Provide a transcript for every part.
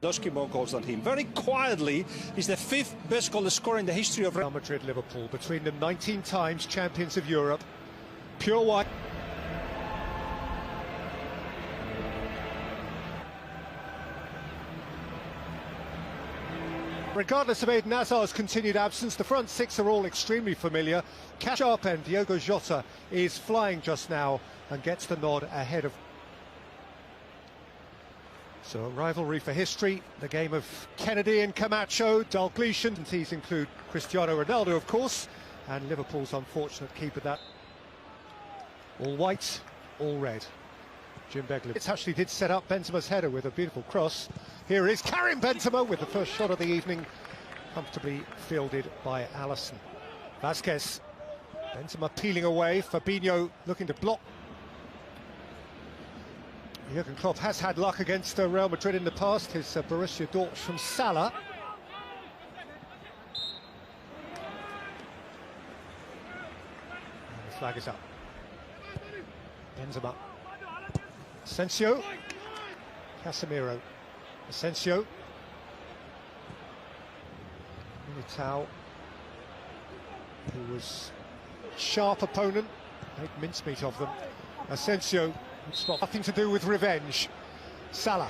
Lewandowski more goals than him. Very quietly, he's the 5th best goal scorer in the history of Real Madrid, Liverpool, between them 19 times champions of Europe. Pure white. Regardless of Eden Hazard's continued absence, the front six are all extremely familiar. Sharp end, Diogo Jota is flying just now and gets the nod ahead of. So a rivalry for history, the game of Kennedy and Camacho, Dalglishans. These include Cristiano Ronaldo, of course, and Liverpool's unfortunate keeper. That all white, all red. Jim Begley. It actually did set up Benzema's header with a beautiful cross. Here is Karim Benzema with the first shot of the evening, comfortably fielded by Alisson. Vasquez, Benzema peeling away, Fabinho looking to block. Jurgen Klopp has had luck against Real Madrid in the past, his Borussia Dortmund from Salah. And the flag is up. Benzema. Asensio. Casemiro. Asensio. Militao, who was a sharp opponent, made mincemeat of them. Asensio, nothing to do with revenge. Salah,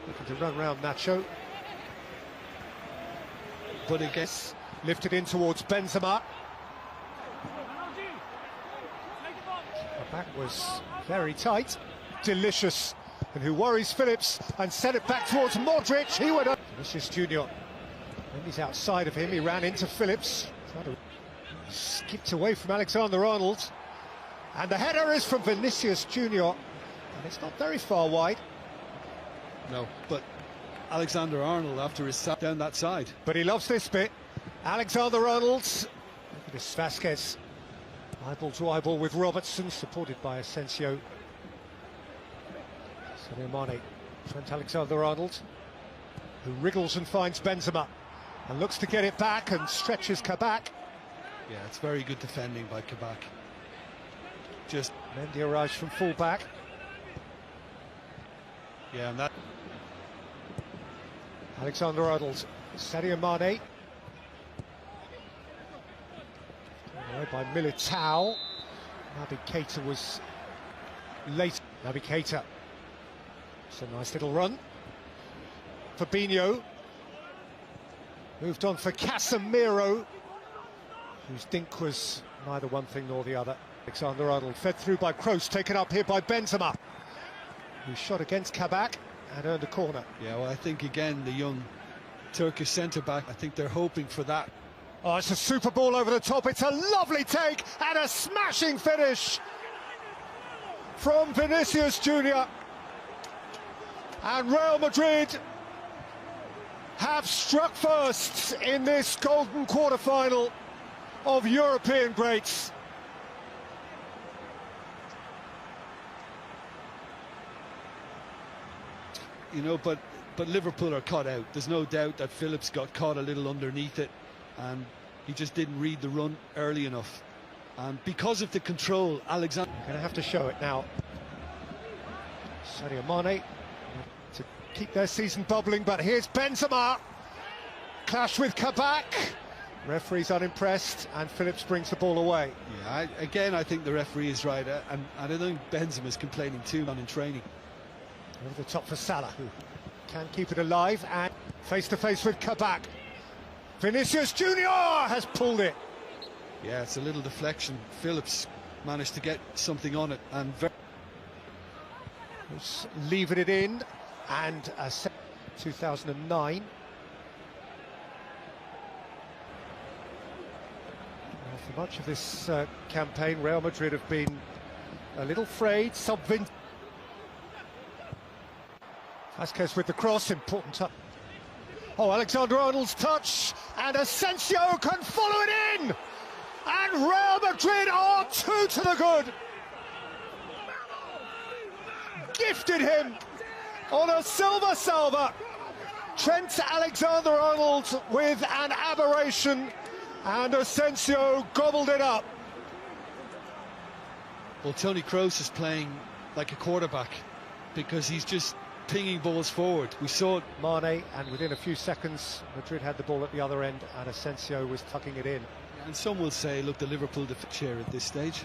looking to run round Nacho. But it gets lifted in towards Benzema. The back was very tight, delicious. And who worries Phillips and sent it back towards Modric. He went up. Vinicius Junior. When he's outside of him, he ran into Phillips. Skipped away from Alexander-Arnold. And the header is from Vinicius Junior. And it's not very far wide. No, but Alexander-Arnold after his sat down that side. But he loves this bit. Alexander-Arnold. Look at this Vasquez. Eyeball to eyeball with Robertson, supported by Asensio. Sadio Mane, Trent Alexander-Arnold, who wriggles and finds Benzema and looks to get it back and stretches Kabak. Yeah, it's very good defending by Kabak. Just Mendy arrives from full-back. Yeah, and that Alexander-Arnold, Sadio Mane. By Militao. Naby Keita was late. Naby Keita. It's a nice little run. Fabinho moved on for Casemiro, whose dink was neither one thing nor the other. Alexander-Arnold fed through by Kroos, taken up here by Benzema, who shot against Kabak and earned a corner. Yeah, well, I think again the young Turkish centre-back, I think they're hoping for that. Oh, it's a super ball over the top. It's a lovely take and a smashing finish from Vinicius Junior. And Real Madrid have struck first in this golden quarter-final of European greats. You know, but Liverpool are caught out. There's no doubt that Phillips got caught a little underneath it, and he just didn't read the run early enough. And because of the control, Alexander... Going to have to show it now. Sadio Mane to keep their season bubbling, but here's Benzema. Clash with Kabak. Referee's unimpressed, and Phillips brings the ball away. Yeah, again, I think the referee is right, and I don't think Benzema's complaining too much in training. Over the top for Salah, who can keep it alive, and face-to-face with Kabak. Vinicius Junior has pulled it. Yeah, it's a little deflection. Phillips managed to get something on it, and was leaving it in, and 2009. Well, for much of this campaign, Real Madrid have been a little frayed, subvin. Vasquez with the cross, important touch. Oh, Alexander-Arnold's touch, and Asensio can follow it in! And Real Madrid are 2 to the good! Gifted him on a silver salver. Trent Alexander-Arnold with an aberration, and Asensio gobbled it up. Well, Toni Kroos is playing like a quarterback because he's just pinging balls forward. We saw it. Mane, and within a few seconds, Madrid had the ball at the other end, and Asensio was tucking it in. And some will say, look, the Liverpool chair at this stage.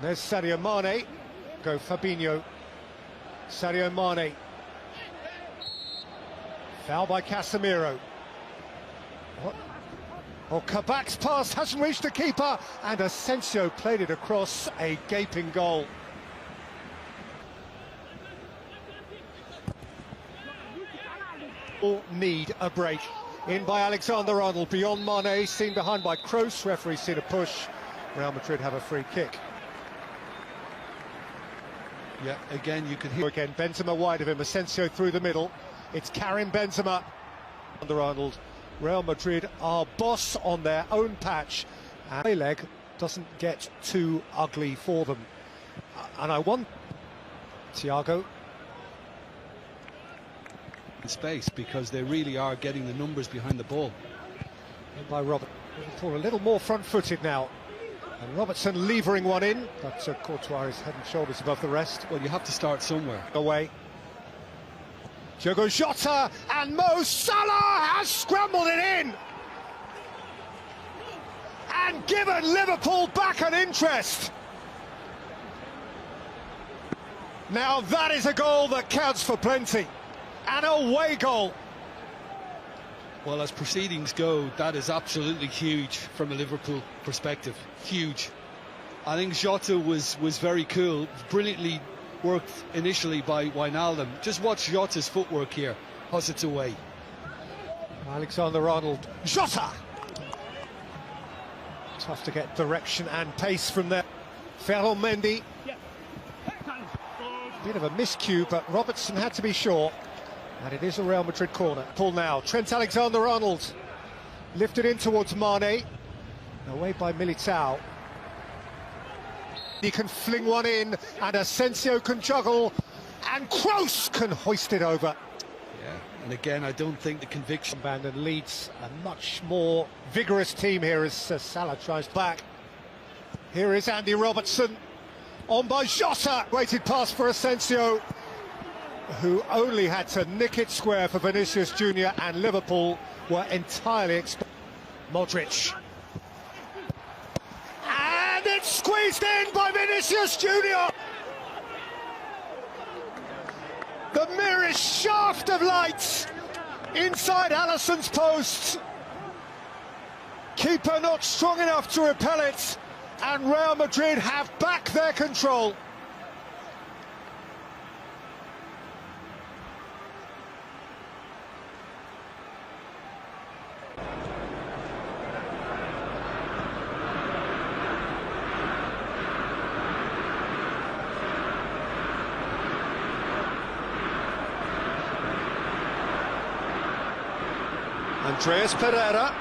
There's Sadio Mane. Go Fabinho. Sadio Mane. Foul by Casemiro. What? Oh, Kabak's pass hasn't reached the keeper, and Asensio played it across, a gaping goal. All need a break. In by Alexander-Arnold, beyond Mane, seen behind by Kroos. Referee seen a push. Real Madrid have a free kick. Yeah, again, you could hear. Again, Benzema wide of him, Asensio through the middle. It's Karim Benzema. Alexander-Arnold. Real Madrid are boss on their own patch, and a leg doesn't get too ugly for them. And I want Thiago in space, because they really are getting the numbers behind the ball. And by Robert. Liverpool a little more front-footed now. And Robertson levering one in, but Courtois is head and shoulders above the rest. Well, you have to start somewhere. Away. Diogo Jota, and Mo Salah has scrambled it in and given Liverpool back an interest. Now that is a goal that counts for plenty. An away goal. Well, as proceedings go, that is absolutely huge from a Liverpool perspective. Huge. I think Jota was very cool, brilliantly worked initially by Wijnaldum. Just watch Jota's footwork here as it's away. Alexander-Arnold. Jota! Tough to get direction and pace from there. Ferland Mendy. Bit of a miscue, but Robertson had to be sure. And it is a Real Madrid corner. Pull now. Trent Alexander-Arnold. Lifted in towards Mane. Away by Militao. He can fling one in, and Asensio can juggle, and Kroos can hoist it over. Yeah, and again, I don't think the conviction. And leads a much more vigorous team here as Salah tries back. Here is Andy Robertson. On by Jota. Waited pass for Asensio, who only had to nick it square for Vinicius Junior, and Liverpool were entirely exposed. Modric. And it's squeezed in by Vinicius Junior. The merest shaft of light inside Alisson's post. Keeper not strong enough to repel it, and Real Madrid have back their control. Andreas Pereira.